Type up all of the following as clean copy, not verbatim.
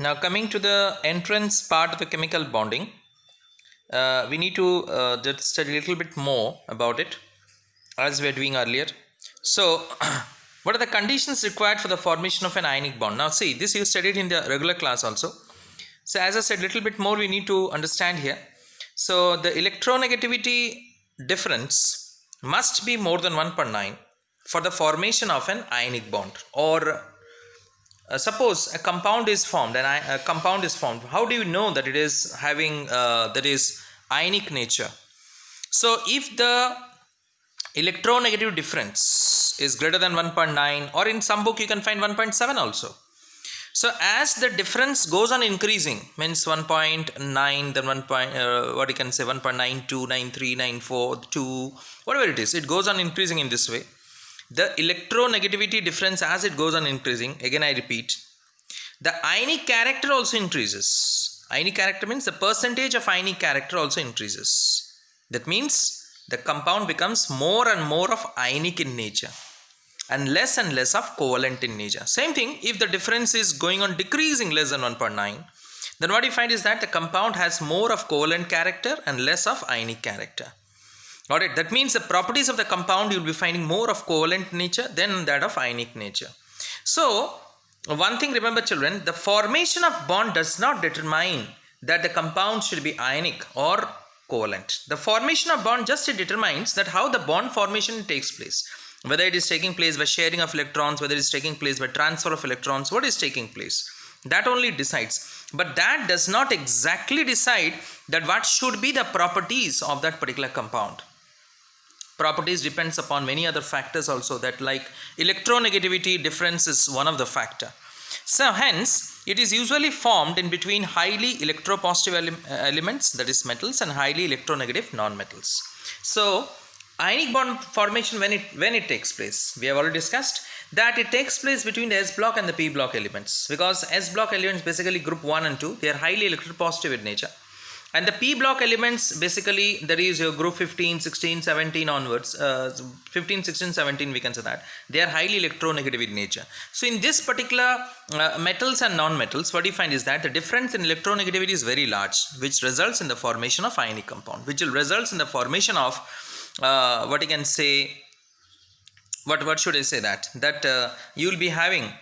Now coming to the entrance part of the chemical bonding, we need to just study a little bit more about it as we were doing earlier. So what are the conditions required for the formation of an ionic bond? Now see, this you studied in the regular class also. So as I said, little bit more we need to understand here. So the electronegativity difference must be more than 1.9 for the formation of an ionic bond. Or suppose a compound is formed, and a compound is formed. How do you know that it is having that is ionic nature? So if the electronegative difference is greater than 1.9, or in some book you can find 1.7 also. So as the difference goes on increasing, means 1.9, then 1. What you can say 1.92, 93, 94, 2, whatever it is, it goes on increasing in this way. The electronegativity difference as it goes on increasing, again I repeat, the ionic character also increases. Ionic character means the percentage of ionic character also increases. That means the compound becomes more and more of ionic in nature and less of covalent in nature. Same thing, if the difference is going on decreasing less than 1.9, then what you find is that the compound has more of covalent character and less of ionic character. Got it? That means the properties of the compound you will be finding more of covalent nature than that of ionic nature. So one thing remember children, the formation of bond does not determine that the compound should be ionic or covalent. The formation of bond just determines that how the bond formation takes place. Whether it is taking place by sharing of electrons, whether it is taking place by transfer of electrons, what is taking place, that only decides. But that does not exactly decide that what should be the properties of that particular compound. Properties depends upon many other factors also, that like electronegativity difference is one of the factor. So hence it is usually formed in between highly electropositive elements, that is metals, and highly electronegative non-metals. So ionic bond formation, when it takes place, we have already discussed that it takes place between the S block and the P block elements, because S block elements basically group 1 and 2, they are highly electropositive in nature, and the P block elements basically, that is your group 15, 16, 17 onwards, 15, 16, 17 we can say that they are highly electronegative in nature. So in this particular metals and non-metals, what you find is that the difference in electronegativity is very large, which results in the formation of ionic compound, which will results in the formation of what you can say, what should I say, that you will be having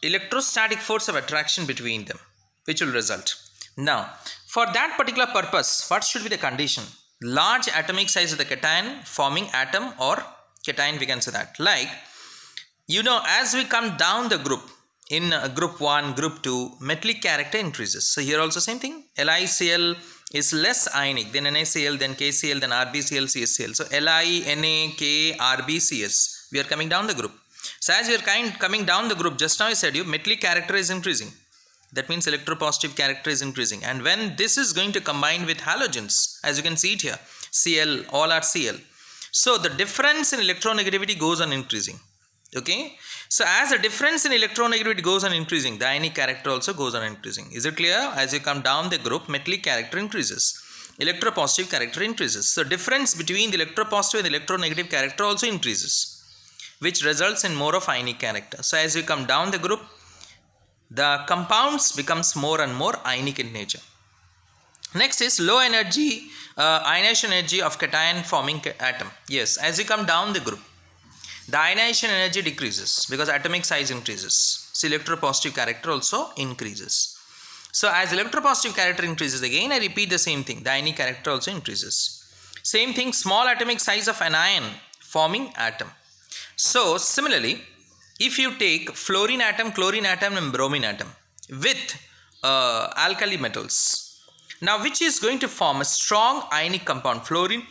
electrostatic force of attraction between them, which will result. Now for that particular purpose, what should be the condition? Large atomic size of the cation forming atom or cation, we can say that. Like, you know, as we come down the group, in group 1, group 2, metallic character increases. So here also same thing, LiCl is less ionic than NaCl, then KCl, then RbCl, CSCl. So Li, Na, K, Rb, Cs. We are coming down the group. So as we are coming down the group, just now I said you, metallic character is increasing. That means electropositive character is increasing. And when this is going to combine with halogens, as you can see it here, Cl, all are Cl. So the difference in electronegativity goes on increasing. Okay. So as the difference in electronegativity goes on increasing, the ionic character also goes on increasing. Is it clear? As you come down the group, metallic character increases, electropositive character increases. So difference between the electropositive and the electronegative character also increases, which results in more of ionic character. So as you come down the group, the compounds becomes more and more ionic in nature. Next is low energy ionization energy of cation forming atom. Yes, as you come down the group, the ionization energy decreases because atomic size increases. So electropositive character also increases. So as electropositive character increases, again I repeat the same thing, the ionic character also increases. Same thing, small atomic size of an ion forming atom. So similarly, if you take fluorine atom, chlorine atom and bromine atom with alkali metals, now which is going to form a strong ionic compound, fluorine,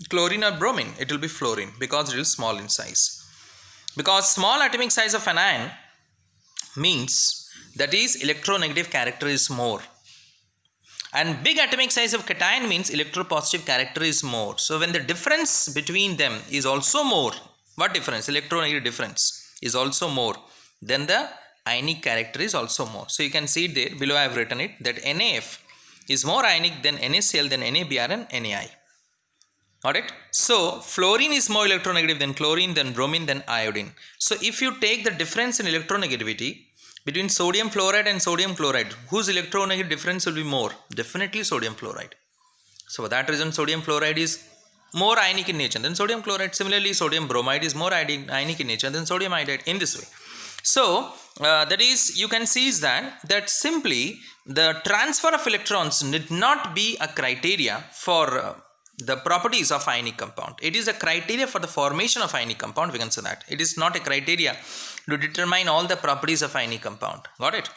chlorine or bromine? It will be fluorine, because it is small in size. Because small atomic size of an ion means that is electronegative character is more, and big atomic size of cation means electropositive character is more. So when the difference between them is also more, what difference? Electronegative difference is also more, then the ionic character is also more. So you can see it there below, I have written it, that NaF is more ionic than NaCl, than NaBr and NaI. Got it? So fluorine is more electronegative than chlorine, than bromine, than iodine. So if you take the difference in electronegativity Between sodium fluoride and sodium chloride, whose electronegative difference will be more? Definitely sodium fluoride. So for that reason, sodium fluoride is more ionic in nature than sodium chloride. Similarly, sodium bromide is more ionic in nature than sodium iodide, in this way. So that is, you can see is that simply the transfer of electrons need not be a criteria for the properties of ionic compound. It is a criteria for the formation of ionic compound, we can say that. It is not a criteria to determine all the properties of ionic compound. Got it?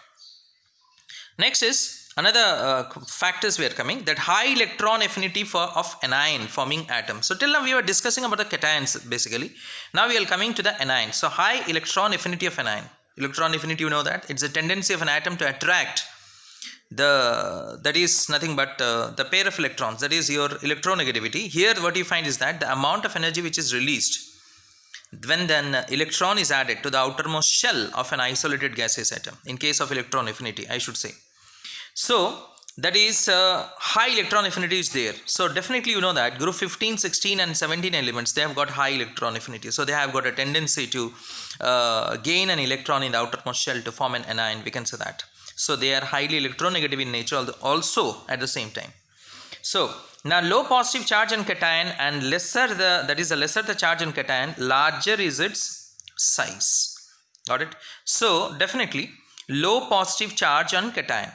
Next is another factors we are coming, that high electron affinity of anion forming atoms. So till now we were discussing about the cations basically. Now we are coming to the anion. So high electron affinity of anion. Electron affinity, you know that it's a tendency of an atom to attract that is nothing but the pair of electrons, that is your electronegativity. Here what you find is that the amount of energy which is released when then electron is added to the outermost shell of an isolated gaseous atom, in case of electron affinity I should say. So that is high electron affinity is there. So definitely you know that group 15, 16 and 17 elements, they have got high electron affinity. So they have got a tendency to gain an electron in the outermost shell to form an anion, we can say that. So they are highly electronegative in nature also at the same time. So now low positive charge on cation and lesser the lesser the charge on cation, larger is its size. Got it? So definitely low positive charge on cation.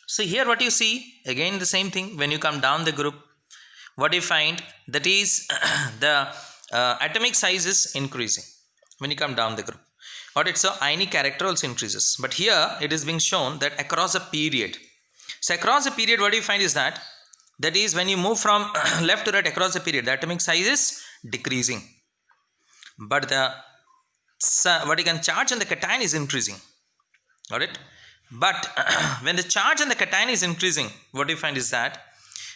So here what you see, again the same thing, when you come down the group, what you find, that is the atomic size is increasing when you come down the group. Got it? So ionic character also increases, but here it is being shown that across a period. So across a period what you find is that is when you move from left to right across the period, the atomic size is decreasing, but the what you can charge on the cation is increasing. Got it? But when the charge on the cation is increasing, what you find is that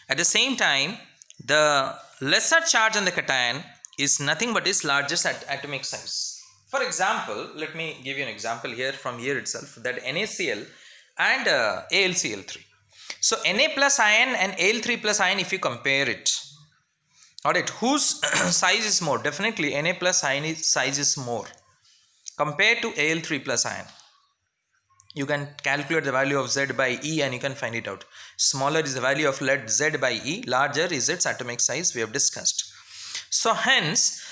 at the same time the lesser charge on the cation is nothing but its largest atomic size. For example, let me give you an example here from here itself, that NaCl and AlCl3. So Na plus ion and Al3 plus ion, if you compare it, got it, whose size is more? Definitely Na plus ion size is more compared to Al3 plus ion. You can calculate the value of Z by E and you can find it out. Smaller is the value of lead Z by E, larger is its atomic size, we have discussed. So hence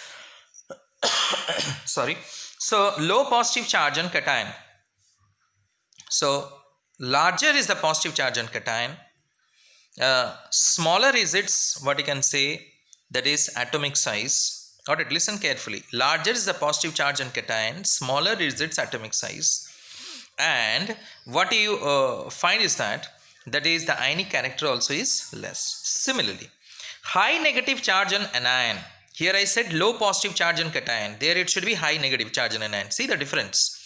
sorry, so low positive charge on cation. So larger is the positive charge on cation, smaller is its, what you can say, that is atomic size. Got it? Listen carefully. Larger is the positive charge on cation, smaller is its atomic size. And what you find is that is the ionic character also is less. Similarly, high negative charge on anion. Here I said low positive charge on cation. There it should be high negative charge on anion. See the difference.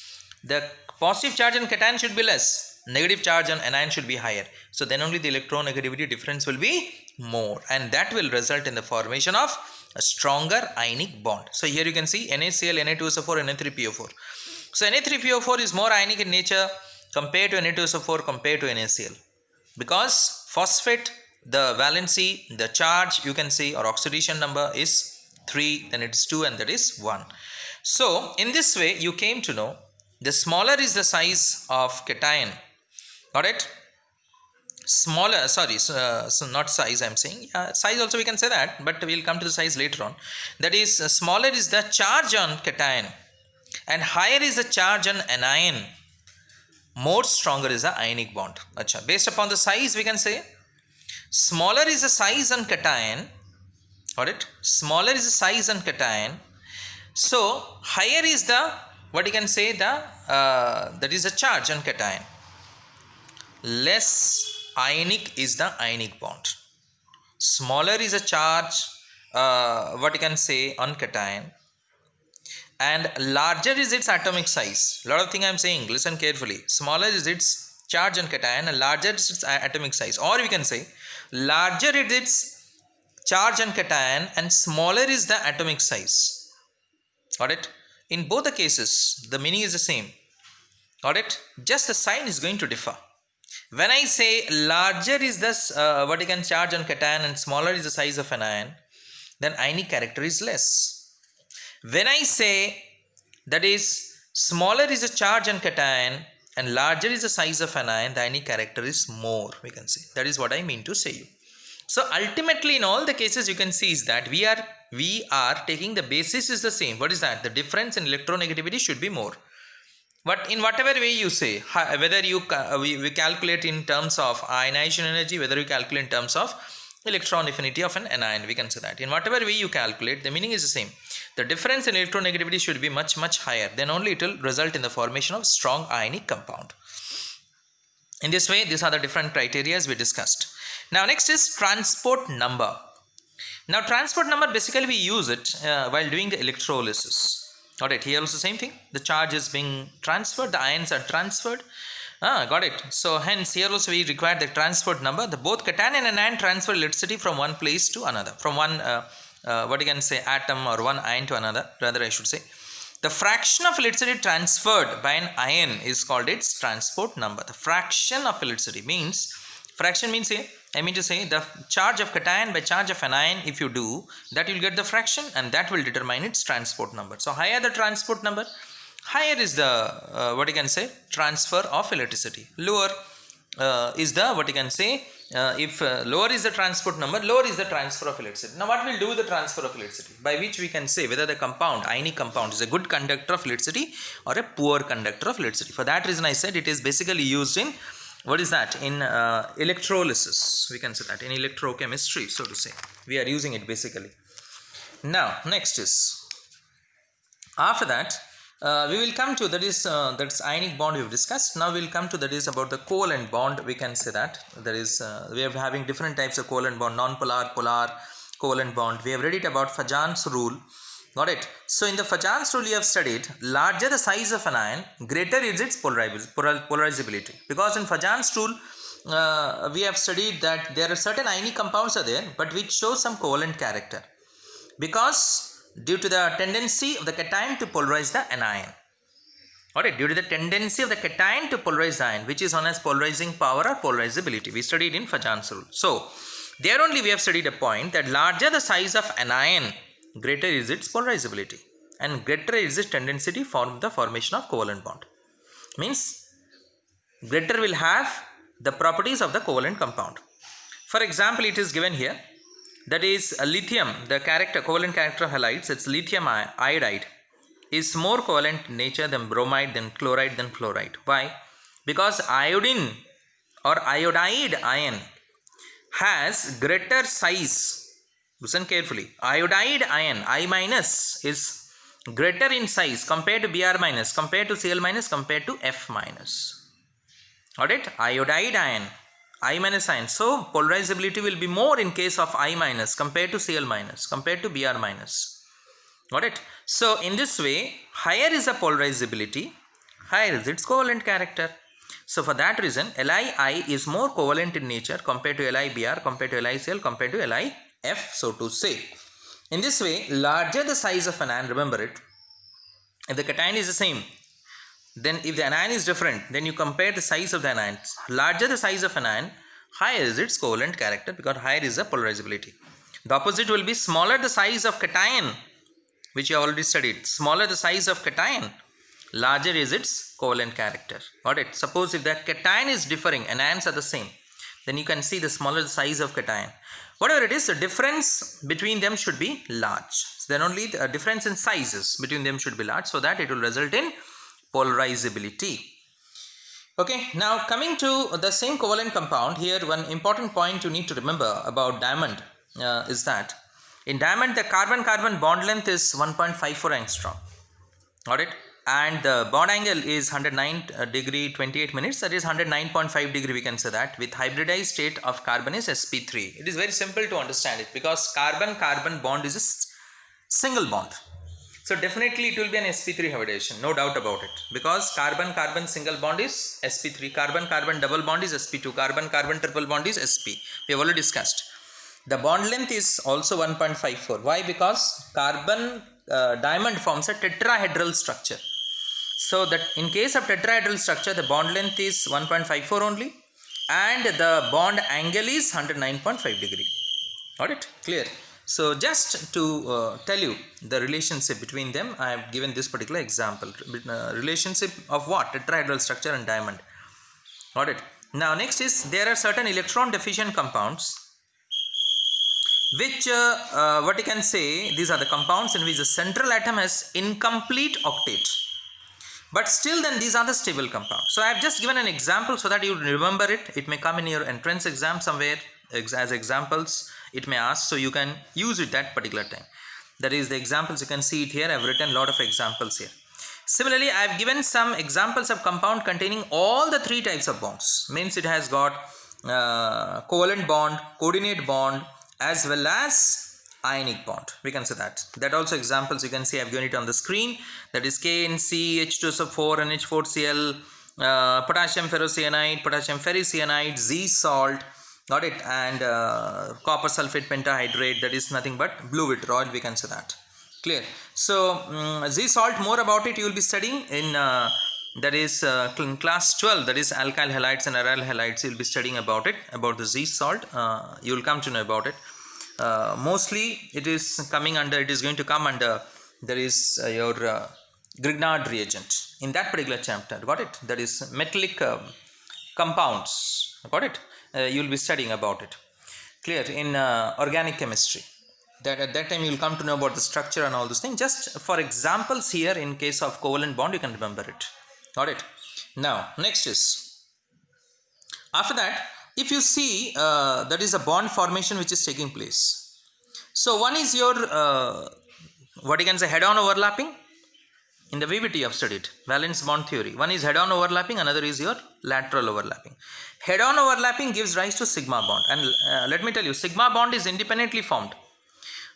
The positive charge on cation should be less. Negative charge on anion should be higher. So then only the electronegativity difference will be more. And that will result in the formation of a stronger ionic bond. So here you can see NaCl, Na2SO4, Na3PO4. So Na3PO4 is more ionic in nature compared to Na2SO4 compared to NaCl. Because phosphate, the valency, the charge you can see, or oxidation number is 3, then it is 2 and that is 1. So in this way you came to know the smaller is the size of cation. Got it? Smaller, sorry, so not size I am saying, size also we can say that, but we will come to the size later on. That is smaller is the charge on cation and higher is the charge on anion, more stronger is the ionic bond. Achha. Based upon the size we can say smaller is the size on cation. Got it? Smaller is the size on cation, so higher is the, what you can say, the that is the charge on cation. Less ionic is the ionic bond. Smaller is a charge, what you can say, on cation, and larger is its atomic size. A lot of things I am saying, listen carefully. Smaller is its charge on cation and larger is its atomic size, or we can say larger is its charge on cation and smaller is the atomic size. Got it? In both the cases the meaning is the same. Got it? Just the sign is going to differ. When I say larger is this what you can charge on cation and smaller is the size of an ion, then ionic character is less. When I say that is smaller is the charge on cation and larger is the size of anion, the ionic character is more, we can say. That is what I mean to say you. So ultimately in all the cases you can see is that we are taking the basis is the same. What is that? The difference in electronegativity should be more. But in whatever way you say, whether we calculate in terms of ionization energy, whether you calculate in terms of electron affinity of an anion, we can say that. In whatever way you calculate, the meaning is the same. The difference in electronegativity should be much higher. Then only it will result in the formation of strong ionic compound. In this way, these are the different criteria we discussed. Now next is transport number. Now transport number, basically we use it while doing the electrolysis. Alright, here also same thing. The charge is being transferred, the ions are transferred. Got it. So hence here also we require the transport number. The both cation and anion transfer electricity from one place to another, from one what you can say atom or one ion to another, rather I should say. The fraction of electricity transferred by an ion is called its transport number. The fraction of electricity means, fraction means I mean to say the charge of cation by charge of anion, if you do that, you will get the fraction and that will determine its transport number. So higher the transport number, higher is the what you can say transfer of electricity. Lower is the what you can say if lower is the transport number, lower is the transfer of electricity. Now what will do with the transfer of electricity, by which we can say whether the compound, ionic compound, is a good conductor of electricity or a poor conductor of electricity. For that reason I said it is basically used in what is that, in electrolysis, we can say that, in electrochemistry, so to say we are using it basically. Now next is, after that we will come to, that is that's ionic bond we have discussed. Now we will come to, that is about the covalent bond, we can say that. There is we are having different types of covalent bond, non-polar, polar, covalent bond. We have read it about Fajan's rule. Got it. So in the Fajan's rule you have studied, larger the size of an ion, greater is its polarizability. Because in Fajan's rule we have studied that there are certain ionic compounds are there but which show some covalent character, because due to the tendency of the cation to polarize the anion. Alright, due to the tendency of the cation to polarize the ion, which is known as polarizing power or polarizability, we studied in Fajan's rule. So there only we have studied a point that larger the size of an ion, greater is its polarizability and greater is its tendency to form the formation of covalent bond. Means greater will have the properties of the covalent compound. For example, it is given here, that is lithium, the covalent character of halides, it's lithium iodide is more covalent in nature than bromide, than chloride, than fluoride. Why? Because iodine or iodide ion has greater size. Listen carefully. Iodide ion, I minus, is greater in size compared to Br minus, compared to Cl minus, compared to F minus. Alright, iodide ion, I minus ion. So polarizability will be more in case of I minus compared to Cl minus, compared to Br minus. Got it? So in this way, higher is the polarizability, higher is its covalent character. So for that reason, LiI is more covalent in nature compared to LiBr, compared to LiCl, compared to LiF, so to say. In this way, larger the size of an ion, remember it, if the cation is the same, then if the anion is different, then you compare the size of the anion. Larger the size of an ion, higher is its covalent character, because higher is the polarizability. The opposite will be smaller the size of cation, which you have already studied. Smaller the size of cation, larger is its covalent character. Got it? Suppose if the cation is differing, anions are the same, then you can see the smaller the size of cation. Whatever it is, the difference between them should be large. So then only the difference in sizes between them should be large, so that it will result in polarizability. Okay, now coming to the same covalent compound, here one important point you need to remember about diamond is that in diamond the carbon-carbon bond length is 1.54 angstrom. Got it? And the bond angle is 109 degree 28 minutes, that is 109.5 degree, we can say that, with hybridized state of carbon is sp3. It is very simple to understand it, because carbon-carbon bond is a single bond. So definitely it will be an sp3 hybridization, no doubt about it, because carbon-carbon single bond is sp3, carbon-carbon double bond is sp2, carbon-carbon triple bond is sp. We have already discussed. The bond length is also 1.54. Why? Because carbon diamond forms a tetrahedral structure. So that in case of tetrahedral structure, the bond length is 1.54 only, and the bond angle is 109.5 degree. Got it? Clear? So just to tell you the relationship between them, I have given this particular example. Relationship of what? Tetrahedral structure and diamond. Got it? Now next is, there are certain electron deficient compounds which what you can say, these are the compounds in which the central atom has incomplete octet, but still then these are the stable compounds. So I have just given an example so that you remember it. It may come in your entrance exam somewhere as examples, it may ask, so you can use it that particular time. That is the examples, you can see it here. I have written a lot of examples here. Similarly, I have given some examples of compound containing all the three types of bonds. Means it has got covalent bond, coordinate bond, as well as ionic bond. We can say that. That also examples you can see. I have given it on the screen. That is KNC, H2SO4, NH4Cl, potassium ferrocyanide, potassium ferricyanide, Z salt. Got it? And copper sulfate pentahydrate. That is nothing but blue vitriol. We can say that. Clear? So Z salt, more about it you will be studying in that is in class 12, that is alkyl halides and aryl halides. You will be studying about it, about the Z salt. You will come to know about it. Mostly it is coming under, it is going to come under, there is your Grignard reagent in that particular chapter. Got it? That is metallic compounds. Got it? You will be studying about it. Clear? In organic chemistry. That at that time you will come to know about the structure and all those things. Just for examples here, in case of covalent bond, you can remember it. Got it? Now next is, after that, if you see that is a bond formation which is taking place. So one is your what you can say, head-on overlapping. In the VBT you have studied valence bond theory. One is head-on overlapping, another is your lateral overlapping. Head-on overlapping gives rise to sigma bond, and let me tell you, sigma bond is independently formed.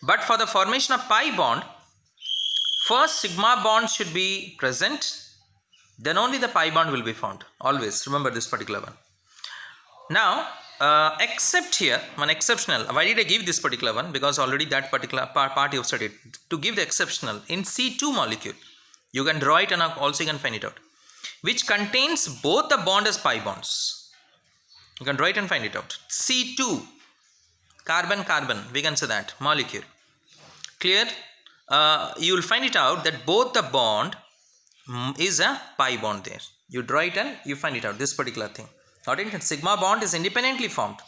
But for the formation of pi bond, first sigma bond should be present, then only the pi bond will be formed. Always remember this particular one. Now, except here, one exceptional. Why did I give this particular one? Because already that particular part you have studied. To give the exceptional, in C2 molecule, you can draw it and also you can find it out, which contains both the bond as pi bonds. You can draw it and find it out. C2, carbon-carbon, we can say that, molecule. Clear? You will find it out that both the bond is a pi bond there. You draw it and you find it out, this particular thing. Alright, sigma bond is independently formed.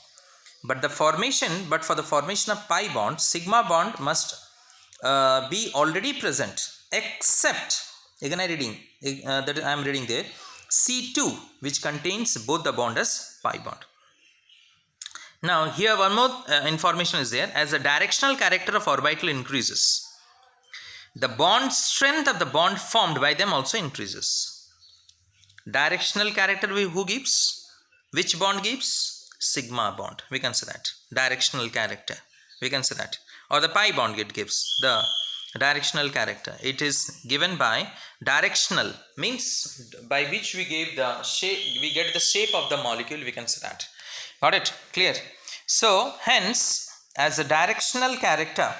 But for the formation of pi bond, sigma bond must be already present, except, again I reading, that I am reading there, C2, which contains both the bond as pi bond. Now here one more information is there. As the directional character of orbital increases, the bond strength of the bond formed by them also increases. Directional character who gives? Which bond gives? Sigma bond. We can say that. Directional character. We can say that. Or the pi bond it gives the directional character. It is given by directional, means by which we gave the shape, we get the shape of the molecule, we can say that. Got it? Clear? So hence, as a directional character,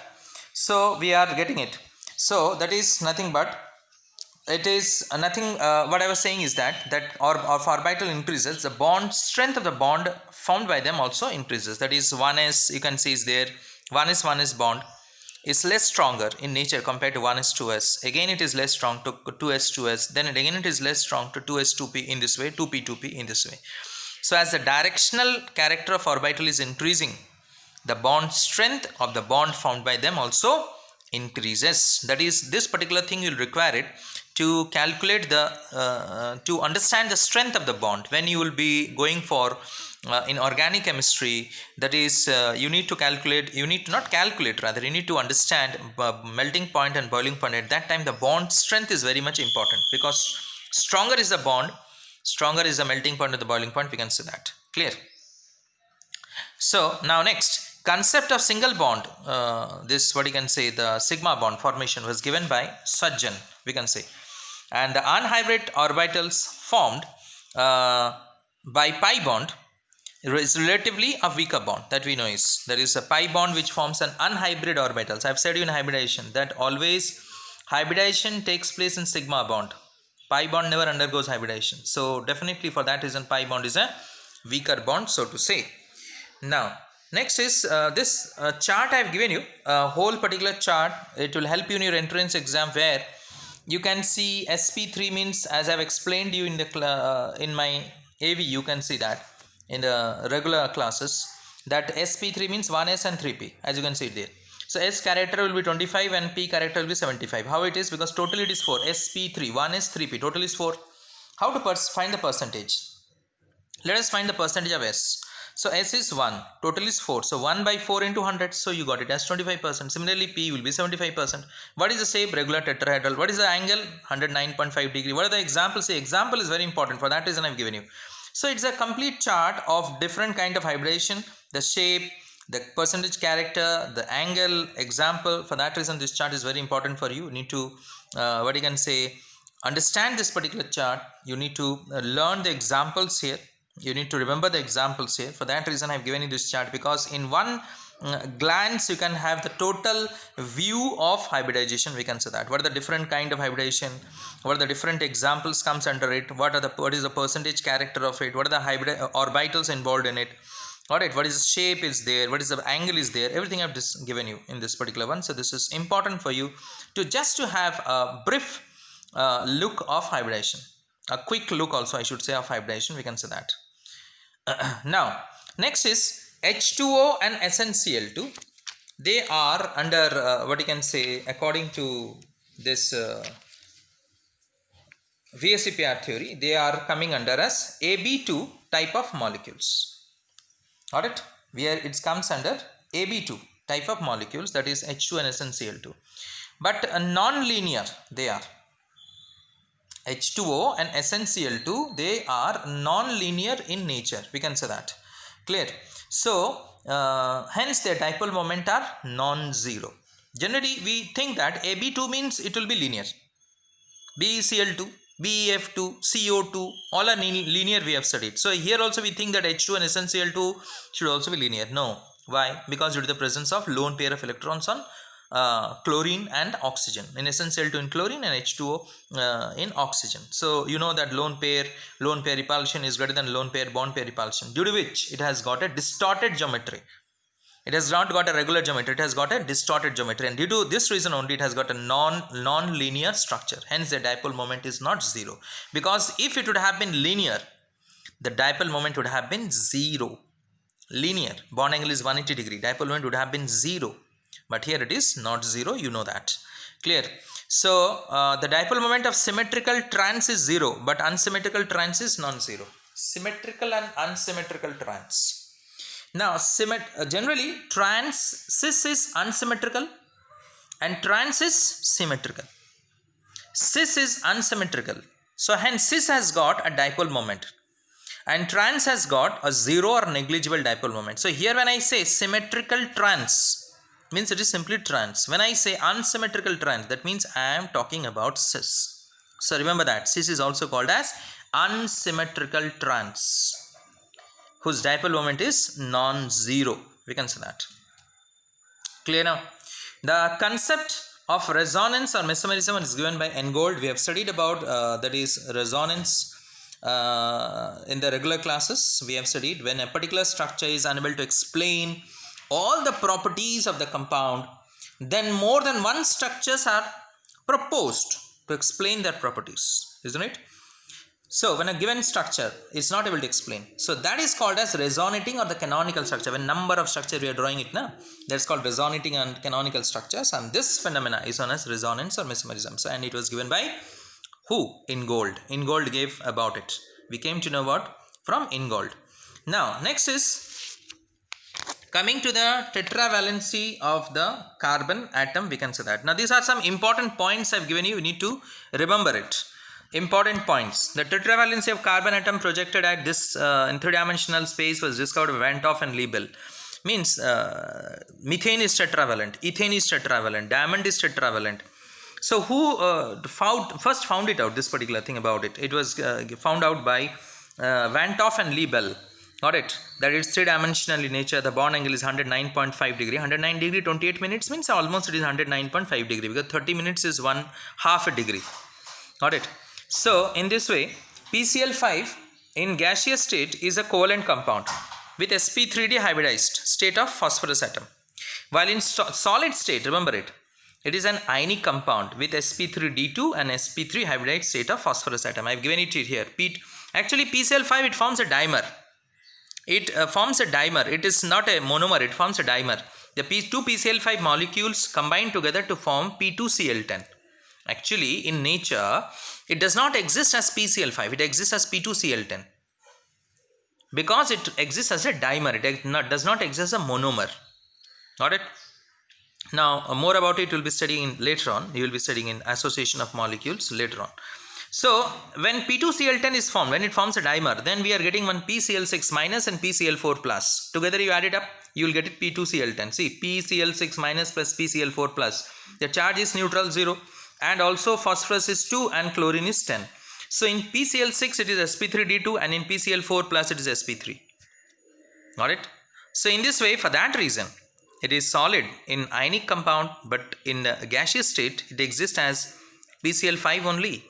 so we are getting it. So that is nothing but, it is nothing, what I was saying is that of orbital increases, the bond strength of the bond formed by them also increases. That is 1s, you can see is there, 1s bond is less stronger in nature compared to 1s2s. Again it is less strong to 2s2s, then again it is less strong to 2s2p in this way, 2p2p in this way. So as the directional character of orbital is increasing, the bond strength of the bond formed by them also increases. That is, this particular thing you will require it to calculate the to understand the strength of the bond when you will be going for in organic chemistry. That is, you need to calculate, you need to not calculate, rather you need to understand melting point and boiling point. At that time the bond strength is very much important, because stronger is the bond, stronger is the melting point and the boiling point, we can say that. Clear? So now next, concept of single bond, this what you can say, the sigma bond formation was given by Swajan, we can say. And the unhybrid orbitals formed by pi bond is relatively a weaker bond, that we know is, there is a pi bond which forms an unhybrid orbitals. I have said you in hybridization that always hybridization takes place in sigma bond. Pi bond never undergoes hybridization. So definitely for that reason pi bond is a weaker bond, so to say. Now Next is this chart I have given you, a whole particular chart. It will help you in your entrance exam, where you can see SP3 means, as I have explained you in the in my AV, you can see that in the regular classes, that SP3 means 1S and 3P, as you can see it there. So S character will be 25 and P character will be 75. How it is? Because total it is 4. SP3, 1S, 3P, total is 4. How to find the percentage? Let us find the percentage of S. So S is 1, total is 4. So 1 by 4 into 100. So you got it as 25%. Similarly, P will be 75%. What is the shape? Regular tetrahedral. What is the angle? 109.5 degree. What are the examples? Say example is very important. For that reason I have given you. So it's a complete chart of different kind of hybridization, the shape, the percentage character, the angle, example. For that reason this chart is very important for you. You need to what you can say, understand this particular chart. You need to learn the examples here. You need to remember the examples here. For that reason I have given you this chart, because in one glance you can have the total view of hybridization. We can say that what are the different kind of hybridization, what are the different examples comes under it, what is the percentage character of it, what are the hybrid orbitals involved in it, alright, what is the shape is there, what is the angle is there, everything I have just given you in this particular one. So this is important for you to just to have a brief look of hybridization, a quick look also I should say of hybridization, we can say that. Now next is H2O and SnCl2. They are under what you can say, according to this VSEPR theory, they are coming under as AB2 type of molecules. Alright, where it comes under AB2 type of molecules, that is H2 and SnCl2. But non-linear they are. H2O and SnCl2, they are non-linear in nature, we can say that. Clear? So hence their dipole moment are non-zero. Generally we think that AB2 means it will be linear, BeCl2, BeF2, CO2, all are linear, we have studied. So here also we think that H2 and SnCl2 should also be linear. No. Why? Because due to the presence of lone pair of electrons on chlorine and oxygen, in SnCl2 in chlorine and H2O in oxygen. So you know that lone pair repulsion is greater than lone pair bond pair repulsion, due to which it has got a distorted geometry. It has not got a regular geometry, it has got a distorted geometry, and due to this reason only it has got a non-linear structure. Hence the dipole moment is not zero, because if it would have been linear, the dipole moment would have been zero. Linear, bond angle is 180 degree, dipole moment would have been zero. But here it is not zero, you know that. Clear? So the dipole moment of symmetrical trans is 0, but unsymmetrical trans is non-zero. Symmetrical and unsymmetrical trans. Now generally cis is unsymmetrical and trans is symmetrical. Cis is unsymmetrical, so hence cis has got a dipole moment and trans has got a zero or negligible dipole moment. So here when I say symmetrical trans, means it is simply trans. When I say unsymmetrical trans, that means I am talking about cis. So remember that cis is also called as unsymmetrical trans, whose dipole moment is non-zero, we can say that. Clear now? The concept of resonance or mesmerism is given by Engold. We have studied about that is resonance in the regular classes. We have studied when a particular structure is unable to explain all the properties of the compound, then more than one structures are proposed to explain their properties, isn't it? So when a given structure is not able to explain, so that is called as resonating or the canonical structure. When number of structure we are drawing it now, that's called resonating and canonical structures, and this phenomena is known as resonance or mesmerism. So and it was given by who? Ingold. Ingold gave about it. We came to know what from Ingold. Now next is coming to the tetravalency of the carbon atom, we can say that. Now these are some important points I have given you, you need to remember it. Important points. The tetravalency of carbon atom projected at this in three-dimensional space was discovered by Van 't Hoff and Liebel. Means methane is tetravalent, ethane is tetravalent, diamond is tetravalent. So who first found it out, this particular thing about it? It was found out by Van 't Hoff and Liebel. Got it? That is three-dimensional in nature. The bond angle is 109.5 degree. 109 degree 28 minutes means almost it is 109.5 degree, because 30 minutes is half a degree. Got it? So in this way, PCl5 in gaseous state is a covalent compound with sp3d hybridized state of phosphorus atom. While in solid state, remember it, it is an ionic compound with sp3d2 and sp3 hybridized state of phosphorus atom. I have given it here. Actually, PCl5, it forms a dimer. It forms a dimer. It is not a monomer, it forms a dimer. The two PCl5 molecules combine together to form P2Cl10. Actually, in nature, it does not exist as PCl5, it exists as P2Cl10. Because it exists as a dimer, it does not exist as a monomer. Got it? Now, more about it we'll be studying later on. You will be studying in association of molecules later on. So, when P2Cl10 is formed, when it forms a dimer, then we are getting one PCl6 minus and PCl4 plus. Together you add it up, you will get it P2Cl10. See, PCl6 minus plus PCl4 plus. The charge is neutral 0 and also phosphorus is 2 and chlorine is 10. So, in PCl6 it is sp3d2 and in PCl4 plus it is sp3. Got it? So, in this way, for that reason, it is solid in ionic compound, but in gaseous state it exists as PCl5 only.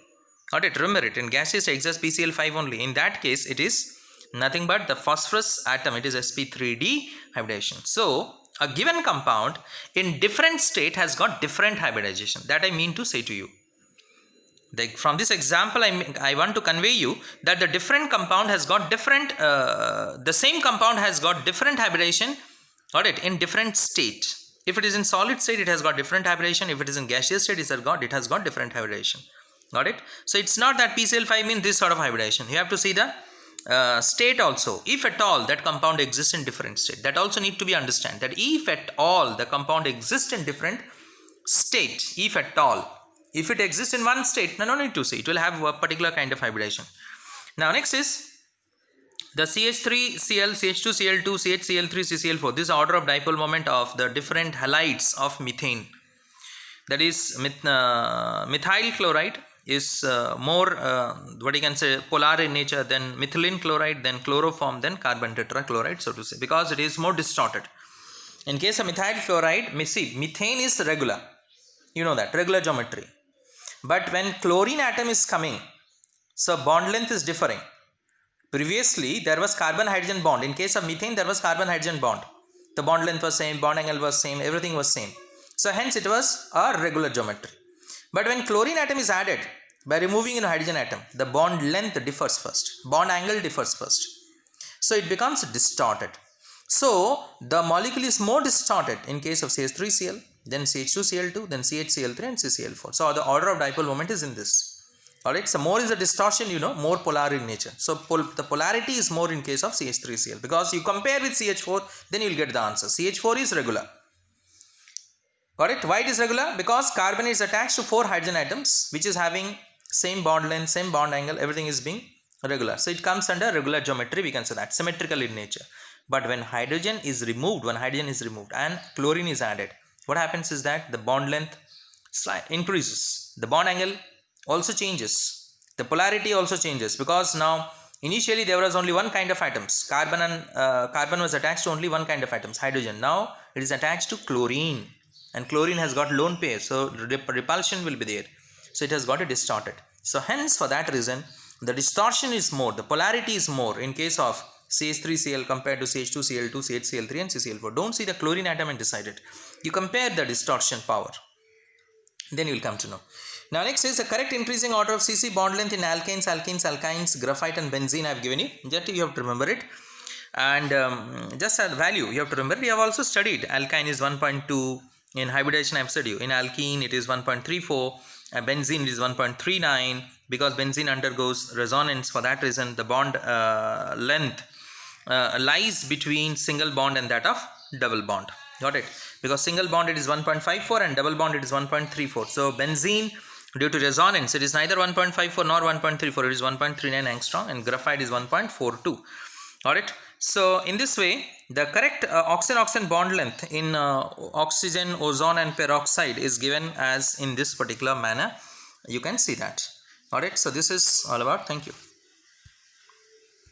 Got it? Remember it, in gaseous it exists PCl5 only. In that case, it is nothing but the phosphorus atom, it is sp3d hybridization. So, a given compound in different state has got different hybridization. That I mean to say to you. From this example, I want to convey you that the different compound has got different, the same compound has got different hybridization, got it, in different state. If it is in solid state, it has got different hybridization. If it is in gaseous state, it has got different hybridization. Got it? So, it's not that PCl5 means this sort of hybridization. You have to see the state also. If at all that compound exists in different state, that also need to be understand that if at all the compound exists in different state, if at all, if it exists in one state, no need to say, it will have a particular kind of hybridization. Now, next is the CH3Cl, CH2Cl2, CHCl3, CCl4. This is order of dipole moment of the different halides of methane. That is methyl chloride is more what you can say polar in nature than methylene chloride, then chloroform, then carbon tetrachloride, so to say, because it is more distorted. In case of methyl chloride, methane is regular, you know that, regular geometry. But when chlorine atom is coming, so bond length is differing. Previously there was carbon hydrogen bond. In case of methane, there was carbon hydrogen bond. The bond length was same, bond angle was same, everything was same. So hence it was a regular geometry. But when chlorine atom is added, by removing a hydrogen atom, the bond length differs first, bond angle differs first. So it becomes distorted. So the molecule is more distorted in case of CH3Cl, then CH2Cl2, then CHCl3 and CCl4. So the order of dipole moment is in this. Alright, so more is the distortion, you know, more polar in nature. So the polarity is more in case of CH3Cl, because you compare with CH4, then you will get the answer. CH4 is regular. Got it? Why it is regular? Because carbon is attached to 4 hydrogen atoms, which is having same bond length, same bond angle, everything is being regular. So it comes under regular geometry, we can say that, symmetrical in nature. But when hydrogen is removed, and chlorine is added, what happens is that the bond length increases, the bond angle also changes, the polarity also changes, because now initially there was only one kind of atoms, carbon was attached to only one kind of atoms, hydrogen. Now it is attached to chlorine, and chlorine has got lone pair, so repulsion will be there, so it has got a distorted. So hence for that reason the distortion is more, the polarity is more in case of CH3Cl compared to CH2Cl2, CHCl3 and CCl4. Don't see the chlorine atom and decide it. You compare the distortion power, then you will come to know. Now next is the correct increasing order of CC bond length in alkanes, alkynes, graphite and benzene I have given you. Just you have to remember it. And just a value you have to remember. We have also studied alkyne is 1.2, in hybridization I have said you. In alkene it is 1.34, benzene is 1.39, because benzene undergoes resonance. For that reason the bond length lies between single bond and that of double bond. Got it? Because single bond it is 1.54 and double bond it is 1.34. So benzene, due to resonance, it is neither 1.54 nor 1.34, it is 1.39 angstrom, and graphite is 1.42. Alright, so in this way the correct oxygen bond length in oxygen, ozone and peroxide is given as in this particular manner. You can see that. Alright, so this is all about. Thank you.